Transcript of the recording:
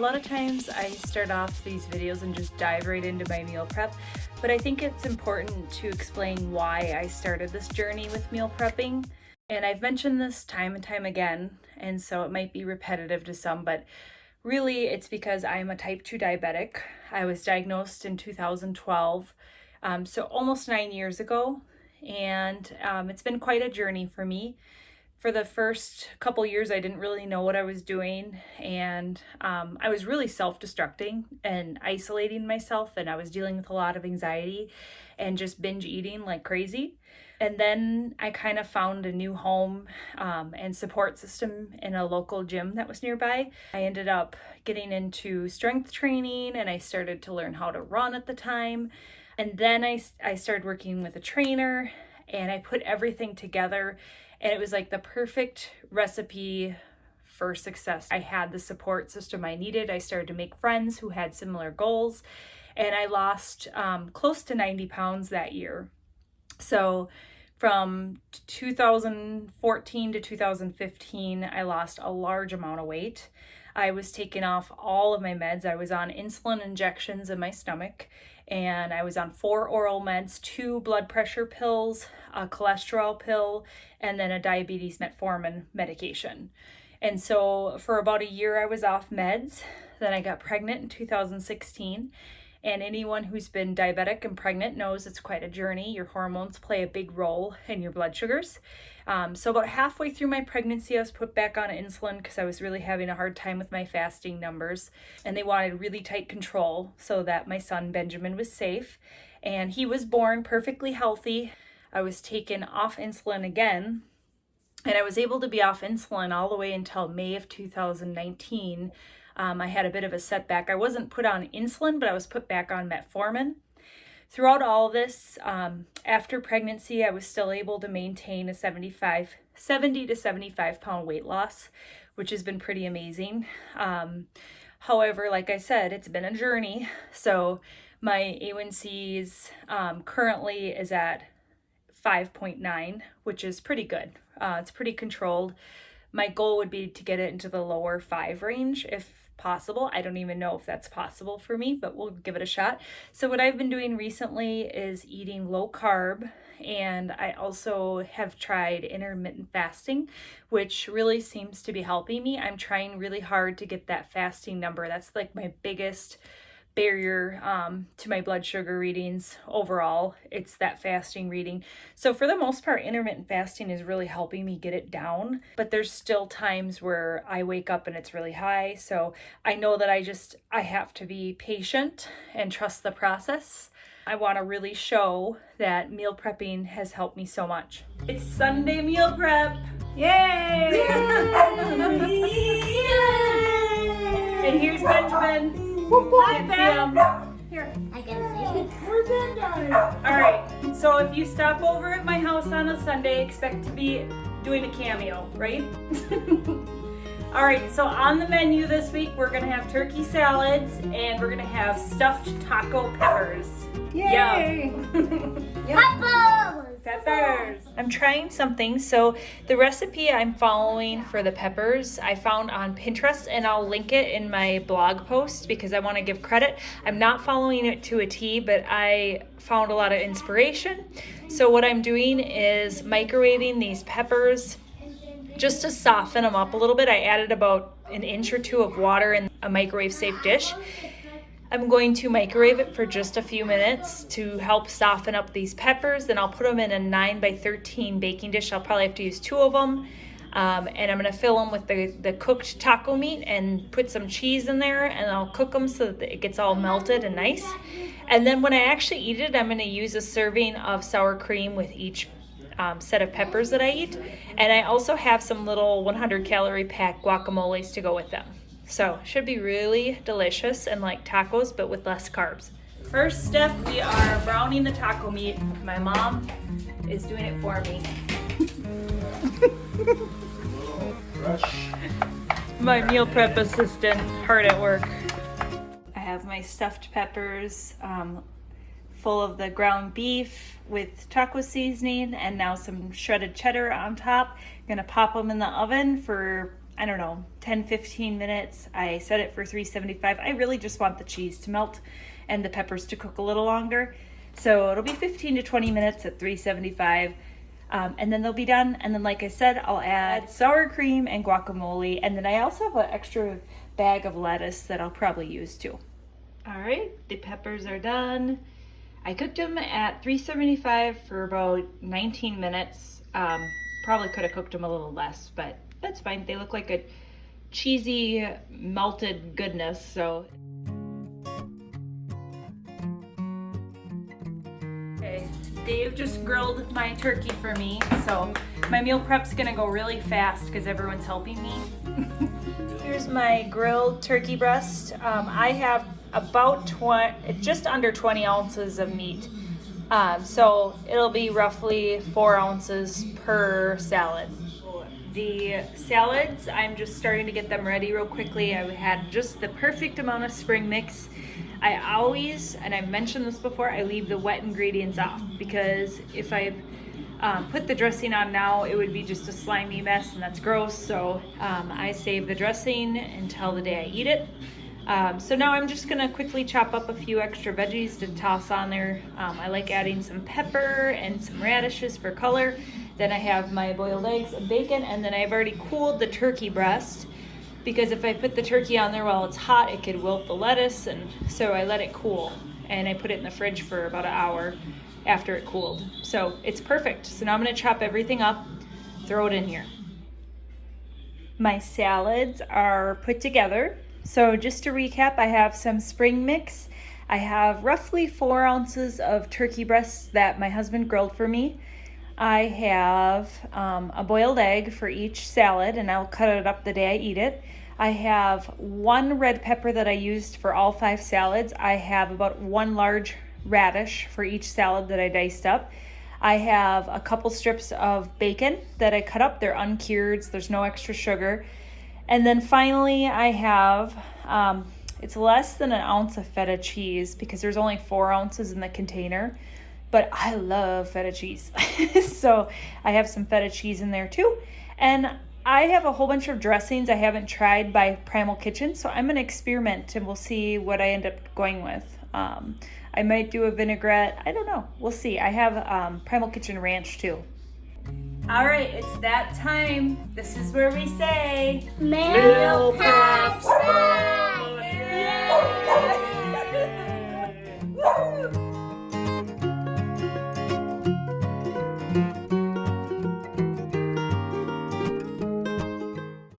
lot of times I start off these videos and just dive right into my meal prep, but I think it's important to explain why I started this journey with meal prepping. And I've mentioned this time and time again, and so it might be repetitive to some, but really it's because I'm a type 2 diabetic. I was diagnosed in 2012, so almost 9 years ago, and it's been quite a journey for me. For the first couple years, I didn't really know what I was doing, and I was really self-destructing and isolating myself, and I was dealing with a lot of anxiety and just binge eating like crazy. And then I kind of found a new home and support system in a local gym that was nearby. I ended up getting into strength training, and I started to learn how to run at the time. And then I started working with a trainer, and I put everything together, and it was like the perfect recipe for success. I had the support system I needed. I started to make friends who had similar goals, and I lost close to 90 pounds that year. So from 2014 to 2015, I lost a large amount of weight. I was taking off all of my meds. I was on insulin injections in my stomach, and I was on 4 oral meds, 2 blood pressure pills, a cholesterol pill, and then a diabetes metformin medication. And so for about a year, I was off meds. Then I got pregnant in 2016. And anyone who's been diabetic and pregnant knows it's quite a journey. Your hormones play a big role in your blood sugars. So about halfway through my pregnancy, I was put back on insulin because I was really having a hard time with my fasting numbers. And they wanted really tight control so that my son Benjamin was safe. And he was born perfectly healthy. I was taken off insulin again. And I was able to be off insulin all the way until May of 2019. I had a bit of a setback. I wasn't put on insulin, but I was put back on metformin. Throughout all of this, after pregnancy, I was still able to maintain a 70 to 75 pound weight loss, which has been pretty amazing. However, like I said, it's been a journey. So my A1C's currently is at 5.9, which is pretty good. It's pretty controlled. My goal would be to get it into the lower 5 range if possible. I don't even know if that's possible for me, but we'll give it a shot. So what I've been doing recently is eating low carb, and I also have tried intermittent fasting, which really seems to be helping me. I'm trying really hard to get that fasting number. That's like my biggest barrier to my blood sugar readings overall. It's that fasting reading. So for the most part, intermittent fasting is really helping me get it down, but there's still times where I wake up and it's really high. So I know that I have to be patient and trust the process. I want to really show that meal prepping has helped me so much. It's Sunday meal prep. Yay! And here's Benjamin. Hi, Ben. Here. I gotta say. We're done, guys. All right. So if you stop over at my house on a Sunday, expect to be doing a cameo, right? All right. So on the menu this week, we're gonna have turkey salads and we're gonna have stuffed taco peppers. Yay! Peppers. I'm trying something. So the recipe I'm following for the peppers I found on Pinterest, and I'll link it in my blog post because I want to give credit. I'm not following it to a T, but I found a lot of inspiration. So what I'm doing is microwaving these peppers just to soften them up a little bit. I added about an inch or 2 of water in a microwave safe dish. I'm going to microwave it for just a few minutes to help soften up these peppers. Then I'll put them in a 9x13 baking dish. I'll probably have to use 2 of them. And I'm gonna fill them with the cooked taco meat and put some cheese in there, and I'll cook them so that it gets all melted and nice. And then when I actually eat it, I'm gonna use a serving of sour cream with each set of peppers that I eat. And I also have some little 100 calorie pack guacamoles to go with them. So should be really delicious and like tacos, but with less carbs. First step, we are browning the taco meat. My mom is doing it for me. My meal prep assistant, hard at work. I have my stuffed peppers full of the ground beef with taco seasoning and now some shredded cheddar on top. I'm gonna pop them in the oven for I don't know, 10-15 minutes. I set it for 375. I really just want the cheese to melt and the peppers to cook a little longer. So it'll be 15 to 20 minutes at 375. And then they'll be done. And then, like I said, I'll add sour cream and guacamole. And then I also have an extra bag of lettuce that I'll probably use too. All right, the peppers are done. I cooked them at 375 for about 19 minutes. Probably could have cooked them a little less, but that's fine. They look like a cheesy, melted goodness, so. Okay, Dave just grilled my turkey for me, so my meal prep's gonna go really fast because everyone's helping me. Here's my grilled turkey breast. I have about just under 20 ounces of meat. So it'll be roughly 4 ounces per salad. The salads, I'm just starting to get them ready real quickly. I had just the perfect amount of spring mix. I always, and I've mentioned this before, I leave the wet ingredients off because if I put the dressing on now, it would be just a slimy mess and that's gross. So I save the dressing until the day I eat it. So now I'm just gonna quickly chop up a few extra veggies to toss on there. I like adding some pepper and some radishes for color. Then I have my boiled eggs and bacon, and then I've already cooled the turkey breast because if I put the turkey on there while it's hot, it could wilt the lettuce, and so I let it cool. And I put it in the fridge for about an hour after it cooled. So it's perfect. So now I'm gonna chop everything up, throw it in here. My salads are put together. So just to recap, I have some spring mix. I have roughly 4 ounces of turkey breasts that my husband grilled for me. I have a boiled egg for each salad, and I'll cut it up the day I eat it. I have 1 red pepper that I used for all 5 salads. I have about 1 large radish for each salad that I diced up. I have a couple strips of bacon that I cut up. They're uncured, so there's no extra sugar. And then finally I have, it's less than 1 ounce of feta cheese because there's only 4 ounces in the container, but I love feta cheese. So I have some feta cheese in there too. And I have a whole bunch of dressings I haven't tried by Primal Kitchen, so I'm gonna experiment and we'll see what I end up going with. I might do a vinaigrette, I don't know, we'll see. I have Primal Kitchen Ranch too. All right, it's that time. This is where we say Meal Prep Yay! Woo!